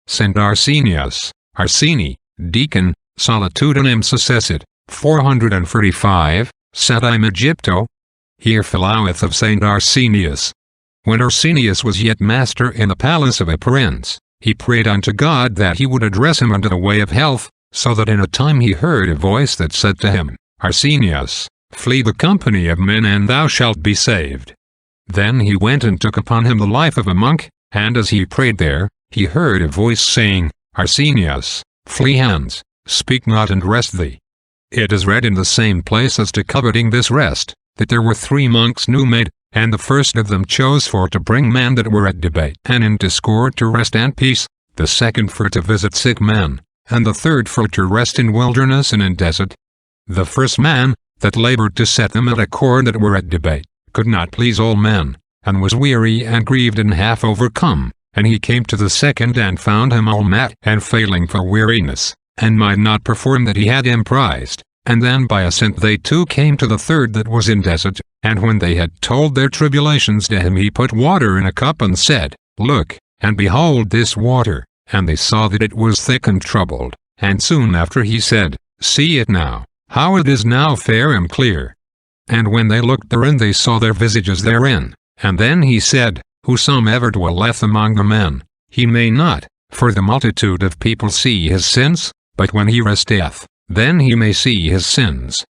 St. Arsenius, Arsenii, Deacon, Solitudinem Secessit, 435, Scetim Aegypto. Here followeth of St. Arsenius. When Arsenius was yet master in the palace of a prince, he prayed unto God that he would address him unto the way of health, so that in a time he heard a voice that said to him, Arsenius, flee the company of men and thou shalt be saved. Then he went and took upon him the life of a monk, and as he prayed there, he heard a voice saying, Arsenius, flee hence, speak not and rest thee. It is read in the same place as to coveting this rest, that there were 3 monks new made, and the first of them chose for to bring men that were at debate and in discord to rest and peace, the second for to visit sick men, and the third for to rest in wilderness and in desert. The first man, that labored to set them at accord that were at debate, could not please all men, and was weary and grieved and half overcome, and he came to the second and found him all mat and failing for weariness, and might not perform that he had emprised. And then by assent they too came to the third that was in desert, and when they had told their tribulations to him he put water in a cup and said, Look, and behold this water, and they saw that it was thick and troubled, and soon after he said, See it now, how it is now fair and clear. And when they looked therein they saw their visages therein, and then he said, Whosoever dwelleth among the men, he may not, for the multitude of people see his sins, but when he resteth, then he may see his sins.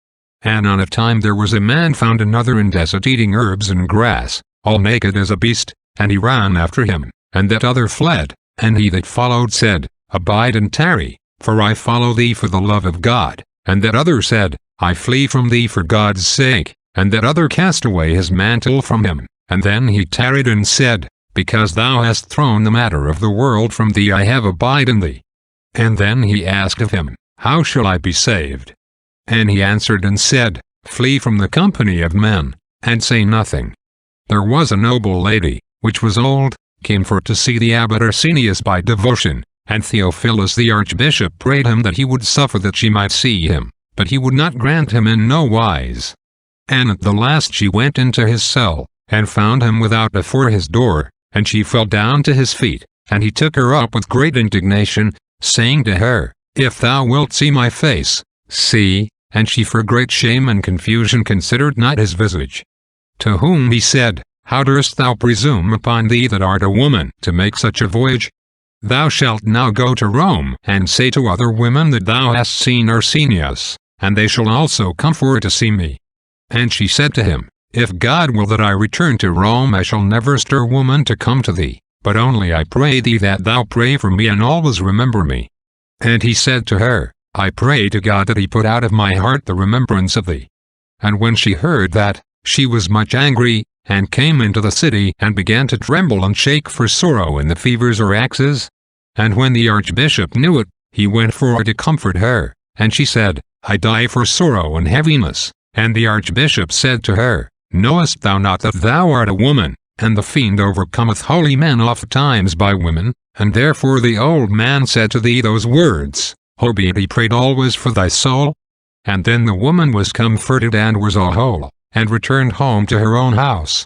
And on a time there was a man found another in desert eating herbs and grass, all naked as a beast, and he ran after him, and that other fled, and he that followed said, Abide and tarry, for I follow thee for the love of God. And that other said, I flee from thee for God's sake, and that other cast away his mantle from him, and then he tarried and said, Because thou hast thrown the matter of the world from thee I have abide in thee. And then he asked of him, How shall I be saved? And he answered and said, Flee from the company of men, and say nothing. There was a noble lady, which was old, came for to see the abbot Arsenius by devotion, and Theophilus the archbishop prayed him that he would suffer that she might see him, but he would not grant him in no wise. And at the last she went into his cell, and found him without before his door, and she fell down to his feet, and he took her up with great indignation, saying to her, If thou wilt see my face, see. And she for great shame and confusion considered not his visage. To whom he said, How durst thou presume upon thee that art a woman to make such a voyage? Thou shalt now go to Rome, and say to other women that thou hast seen Arsenius, and they shall also come for to see me. And she said to him, If God will that I return to Rome I shall never stir woman to come to thee, but only I pray thee that thou pray for me and always remember me. And he said to her, I pray to God that he put out of my heart the remembrance of thee. And when she heard that, she was much angry, and came into the city and began to tremble and shake for sorrow in the fevers or axes. And when the archbishop knew it, he went for to comfort her, and she said, I die for sorrow and heaviness. And the archbishop said to her, Knowest thou not that thou art a woman, and the fiend overcometh holy men oft times by women? And therefore the old man said to thee those words, Howbeit he prayed always for thy soul. And then the woman was comforted and was all whole, and returned home to her own house.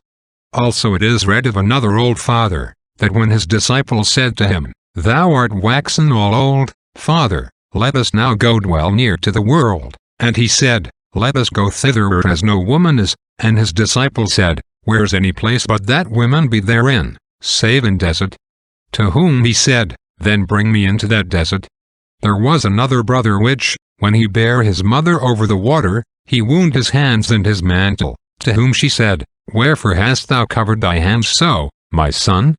Also it is read of another old father, that when his disciples said to him, Thou art waxen all old, Father, let us now go dwell near to the world. And he said, Let us go thither where as no woman is. And his disciples said, Where's any place but that women be therein, save in desert? To whom he said, Then bring me into that desert. There was another brother which, when he bare his mother over the water, he wound his hands and his mantle, to whom she said, Wherefore hast thou covered thy hands so, my son?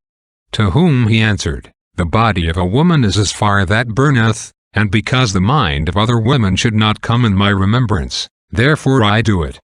To whom he answered, The body of a woman is as fire that burneth, and because the mind of other women should not come in my remembrance, therefore I do it.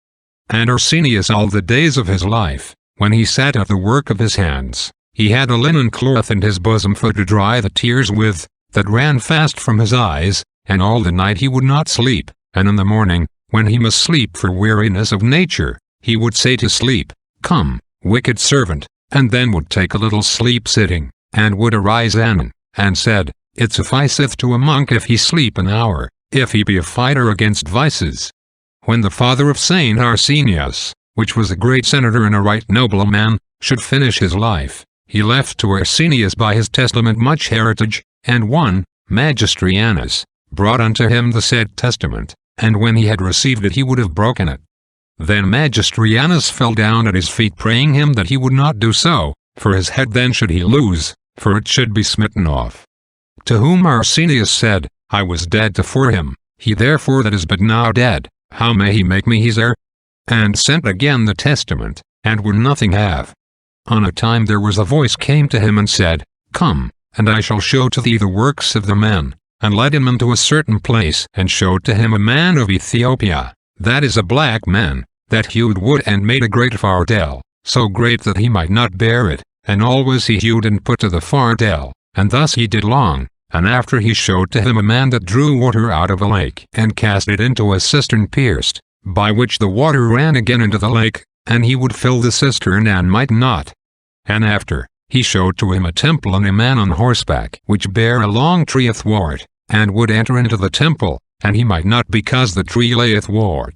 And Arsenius all the days of his life, when he sat at the work of his hands, he had a linen cloth in his bosom for to dry the tears with, that ran fast from his eyes, and all the night he would not sleep, and in the morning, when he must sleep for weariness of nature, he would say to sleep, Come, wicked servant, and then would take a little sleep sitting, and would arise and said, It sufficeth to a monk if he sleep an hour, if he be a fighter against vices. When the father of St. Arsenius, which was a great senator and a right noble man, should finish his life, he left to Arsenius by his testament much heritage, and one, Magistrianus, brought unto him the said testament, and when he had received it he would have broken it. Then Magistrianus fell down at his feet praying him that he would not do so, for his head then should he lose, for it should be smitten off. To whom Arsenius said, I was dead tofore him, he therefore that is but now dead, how may he make me his heir? And sent again the testament, and would nothing have. On a time there was a voice came to him and said, Come, and I shall show to thee the works of the men, and led him unto a certain place, and showed to him a man of Ethiopia, that is a black man, that hewed wood and made a great fardel, so great that he might not bear it, and always he hewed and put to the fardel, and thus he did long. And after he showed to him a man that drew water out of a lake, and cast it into a cistern pierced, by which the water ran again into the lake, and he would fill the cistern and might not. And after, he showed to him a temple and a man on horseback, which bare a long tree athwart, and would enter into the temple, and he might not because the tree lay athwart.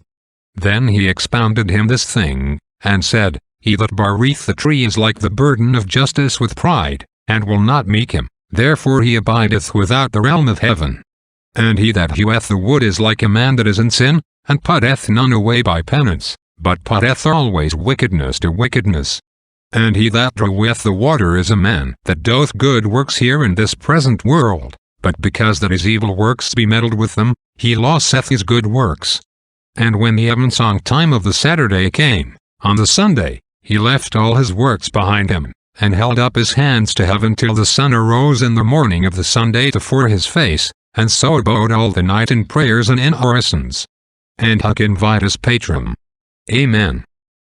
Then he expounded him this thing, and said, He that beareth the tree is like the burden of justice with pride, and will not meek him. Therefore he abideth without the realm of heaven. And he that heweth the wood is like a man that is in sin, and putteth none away by penance, but putteth always wickedness to wickedness. And he that draweth the water is a man that doth good works here in this present world, but because that his evil works be meddled with them, he loseth his good works. And when the evensong time of the Saturday came, on the Sunday, he left all his works behind him, and held up his hands to heaven till the sun arose in the morning of the Sunday tofore his face, and so abode all the night in prayers and in orisons. And huc invitus patrum. Amen.